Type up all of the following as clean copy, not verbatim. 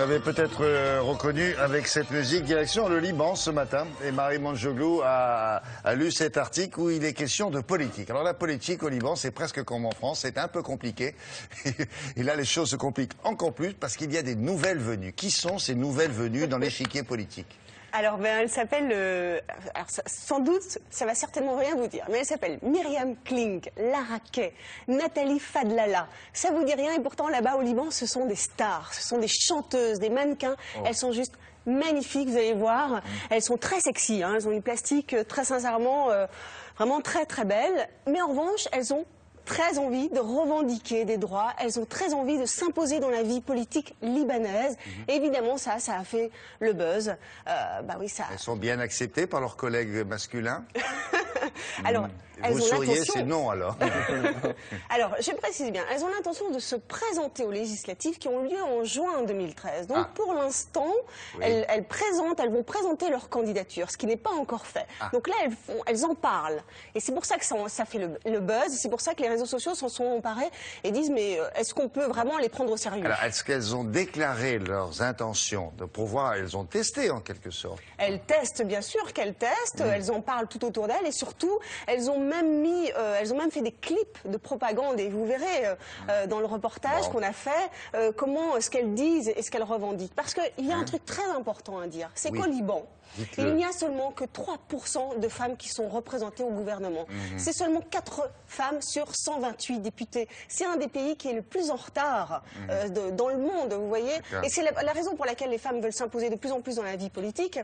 l'avez peut-être reconnu avec cette musique, direction le Liban ce matin. Et Marie Manjoglou a lu cet article où il est question de politique. Alors la politique au Liban, c'est presque comme en France, c'est un peu compliqué. Et là, les choses se compliquent encore plus parce qu'il y a des nouvelles venues. Qui sont ces nouvelles venues dans l'échiquier politique ? Alors, elle s'appelle, sans doute, ça va certainement rien vous dire, mais elle s'appelle Myriam Klink, Lara Kay, Nathalie Fadlala. Ça vous dit rien et pourtant là-bas au Liban, ce sont des stars, ce sont des chanteuses, des mannequins. Oh. Elles sont juste magnifiques, vous allez voir. Elles sont très sexy, hein. Elles ont une plastique très sincèrement, vraiment très très belle. Mais en revanche, elles ont très envie de revendiquer des droits, elles ont très envie de s'imposer dans la vie politique libanaise. Et évidemment, ça a fait le buzz. Oui, ça... Elles sont bien acceptées par leurs collègues masculins. Alors, elles vous ont souriez, c'est non alors. Alors, je précise bien, elles ont l'intention de se présenter aux législatives qui ont lieu en juin 2013. Donc, pour l'instant, oui, elles vont présenter leur candidature, ce qui n'est pas encore fait. Donc là, elles en parlent. Et c'est pour ça que ça fait le buzz, c'est pour ça que les réseaux sociaux s'en sont emparés et disent, mais est-ce qu'on peut vraiment les prendre au sérieux? Alors, est-ce qu'elles ont déclaré leurs intentions de pouvoir, elles ont testé en quelque sorte? Elles testent, bien sûr qu'elles testent, elles en parlent tout autour d'elles et surtout, elles ont même fait des clips de propagande et vous verrez dans le reportage qu'on a fait comment ce qu'elles disent et ce qu'elles revendiquent. Parce qu'il y a un truc très important à dire, c'est qu'au Liban, il n'y a seulement que 3% de femmes qui sont représentées au gouvernement. C'est seulement 4 femmes sur 128 députés. C'est un des pays qui est le plus en retard dans le monde, vous voyez. Et c'est la raison pour laquelle les femmes veulent s'imposer de plus en plus dans la vie politique.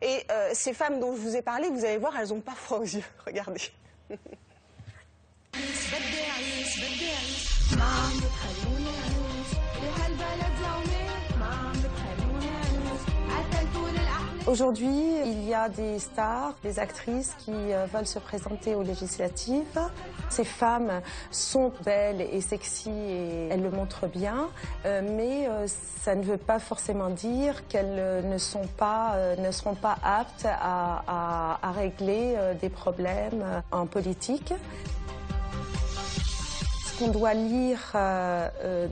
Et ces femmes dont je vous ai parlé, vous allez voir, elles n'ont pas froid aux yeux. Regardez. Aujourd'hui, il y a des stars, des actrices qui veulent se présenter aux législatives. Ces femmes sont belles et sexy et elles le montrent bien, mais ça ne veut pas forcément dire qu'elles ne seront pas aptes à régler des problèmes en politique. Ce qu'on doit lire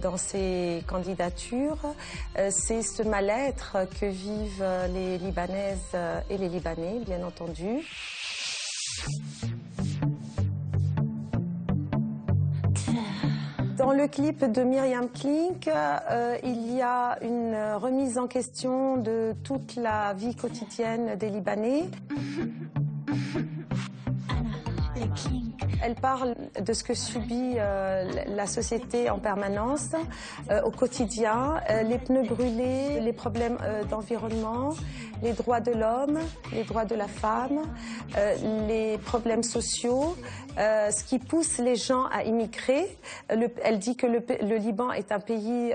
dans ces candidatures, c'est ce mal-être que vivent les Libanaises et les Libanais, bien entendu. Dans le clip de Myriam Klink, il y a une remise en question de toute la vie quotidienne des Libanais. Elle parle de ce que subit la société en permanence, au quotidien, les pneus brûlés, les problèmes d'environnement, les droits de l'homme, les droits de la femme, les problèmes sociaux, ce qui pousse les gens à immigrer. Elle dit que le Liban est un pays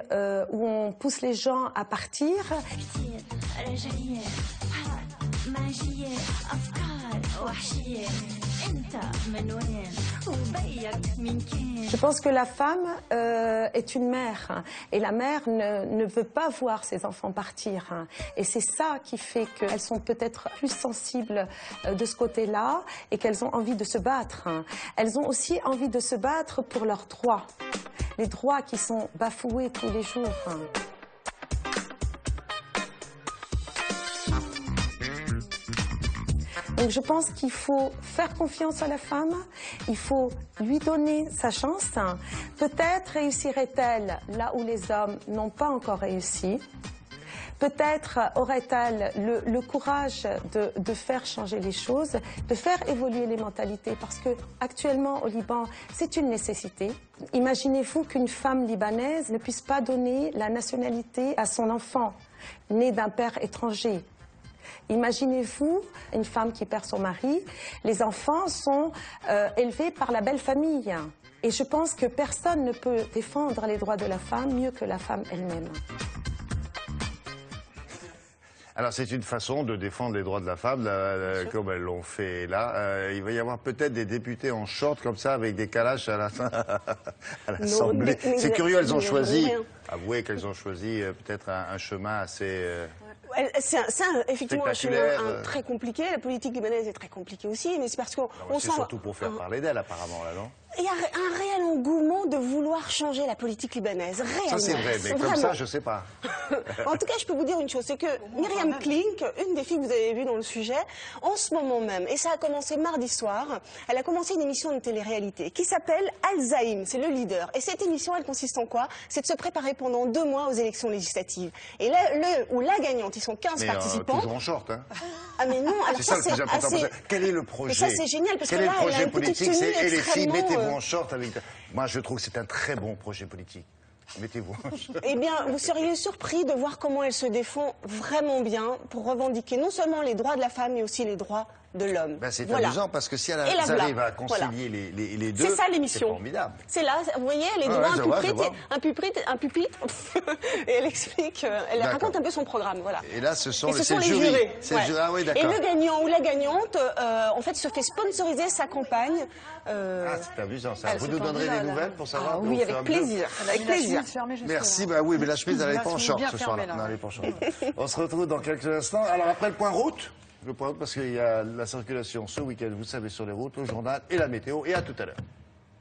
où on pousse les gens à partir. Je pense que la femme est une mère et la mère ne veut pas voir ses enfants partir. Et c'est ça qui fait qu'elles sont peut-être plus sensibles de ce côté-là et qu'elles ont envie de se battre. Elles ont aussi envie de se battre pour leurs droits, les droits qui sont bafoués tous les jours. Donc je pense qu'il faut faire confiance à la femme, il faut lui donner sa chance. Peut-être réussirait-elle là où les hommes n'ont pas encore réussi. Peut-être aurait-elle le courage de faire changer les choses, de faire évoluer les mentalités, parce que actuellement au Liban, c'est une nécessité. Imaginez-vous qu'une femme libanaise ne puisse pas donner la nationalité à son enfant, né d'un père étranger. Imaginez-vous une femme qui perd son mari, les enfants sont élevés par la belle famille. Et je pense que personne ne peut défendre les droits de la femme mieux que la femme elle-même. Alors c'est une façon de défendre les droits de la femme, comme elles l'ont fait là. Il va y avoir peut-être des députés en short comme ça, avec des calaches à l'Assemblée. C'est curieux, elles ont choisi, avouez qu'elles ont choisi peut-être un chemin assez... C'est effectivement un chemin très compliqué. La politique libanaise est très compliquée aussi, mais c'est parce qu'on c'est surtout pour faire parler d'elle, apparemment, là, non? Il y a un réel engouement de vouloir changer la politique libanaise, réellement. Ça c'est vrai, mais Vraiment. comme ça, je sais pas. En tout cas, je peux vous dire une chose, c'est que Myriam Klink, une des filles que vous avez vues dans le sujet, en ce moment même, et ça a commencé mardi soir, elle a commencé une émission de télé-réalité qui s'appelle Al-Zaïm, c'est le leader. Et cette émission, elle consiste en quoi? C'est de se préparer pendant 2 mois aux élections législatives. Et là, la gagnante, ils sont 15 participants. Toujours en short, hein. Ah mais non, alors C'est ça le plus important. assez... Quel est le projet? Et ça, c'est génial, parce Quel que est là, le projet elle a une petite politique? tenue Et les filles, extrêmement, mettez-vous en short avec... Moi, je trouve que c'est un très bon projet politique. Mettez-vous en short. Eh bien, vous seriez surpris de voir comment elle se défend vraiment bien pour revendiquer non seulement les droits de la femme, mais aussi les droits de l'homme. Ben, c'est voilà. amusant parce que si elle Et la arrive voilà. à concilier les deux, c'est ça l'émission. C'est formidable. C'est là, vous voyez, elle est devant un pupitre, et elle explique, elle raconte un peu son programme, voilà. Et là, ce sont les jurys. jurés. Ouais. Ah oui, d'accord. Et le gagnant ou la gagnante, en fait, se fait sponsoriser sa campagne. Ah, c'est amusant ça. Vous nous donnerez des nouvelles pour savoir? Oui, avec plaisir. Avec plaisir. Merci. Bah oui, mais la chemise, elle n'est pas en short ce soir-là. Non, elle n'est pas en short. On se retrouve dans quelques instants. Alors après le point route. Le point route parce qu'il y a la circulation ce week-end, vous savez, sur les routes, le journal et la météo. Et à tout à l'heure.